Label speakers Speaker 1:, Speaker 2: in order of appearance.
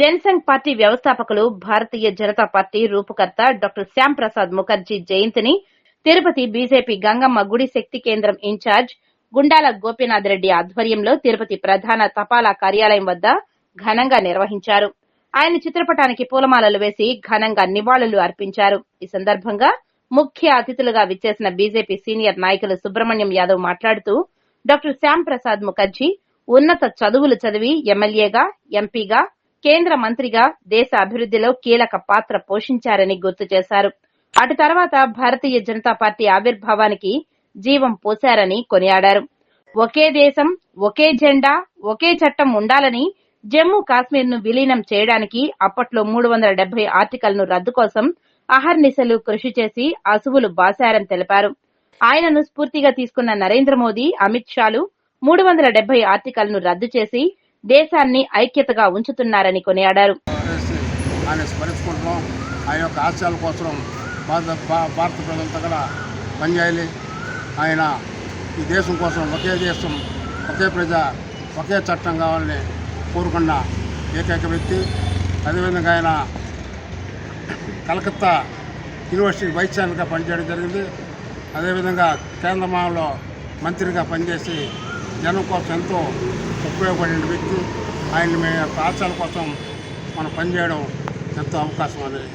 Speaker 1: Jan Sangh party వ్యవస్థాపకులు, Bharatiya Janata party రూపకర్త doctor Shyam Prasad Mukherjee జయంతిని Tirupati BJP Gangamma గుడి శక్తి కేంద్రం ఇన్ఛార్జ్ గుండాల గోపీనాథ్ రెడ్డి ఆధ్వర్యంలో తిరుపతి ప్రధాన తపాలా కార్యాలయం వద్ద ఘనంగా నిర్వహించారు. ఆయన చిత్రపటానికి పూలమాలలు వేసి ఘనంగా నివాళులు అర్పించారు. ఈ సందర్భంగా ముఖ్య అతిథులుగా విచ్చేసిన బీజేపీ సీనియర్ నాయకులు సుబ్రహ్మణ్యం యాదవ్ మాట్లాడుతూ డాక్టర్ శ్యామ్ ప్రసాద్ ముఖర్జీ ఉన్నత చదువులు చదివి ఎమ్మెల్యేగా, ఎంపీగా, కేంద్ర మంత్రిగా దేశ అభివృద్దిలో కీలక పాత్ర పోషించారని గుర్తు చేశారు. అటు తర్వాత భారతీయ జనతా పార్టీ ఆవిర్భావానికి జీవం పోశారని కొనియాడారు. ఒకే దేశం, ఒకే జెండా, ఒకే చట్టం ఉండాలని జమ్మూ కాశ్మీర్ ను విలీనం చేయడానికి అప్పట్లో 370 ఆర్టికల్ను రద్దు కోసం అహర్నిశలు కృషి చేసి అసువులు బాశారని తెలిపారు. ఆయనను స్ఫూర్తిగా తీసుకున్న నరేంద్ర మోదీ, అమిత్ షాలు 370 ఆర్టికల్ను రద్దు చేసి దేశాన్ని ఐక్యతగా ఉంచుతున్నారని కొనియాడారు.
Speaker 2: భారత ప్రజలంతా కూడా పనిచేయాలి. ఆయన ఈ దేశం కోసం ఒకే దేశం, ఒకే ప్రజ, ఒకే చట్టం కావాలని కోరుకున్న ఏకైక వ్యక్తి. అదేవిధంగా ఆయన కలకత్తా యూనివర్సిటీ వైస్ ఛాన్సలర్గా పనిచేయడం జరిగింది. అదేవిధంగా కేంద్రంలో మంత్రిగా పనిచేసి జనం కోసం ఎంతో ఉపయోగపడిన వ్యక్తి. ఆయన ఆశయాల కోసం మనం పనిచేయడం ఎంతో అవకాశం అనేది.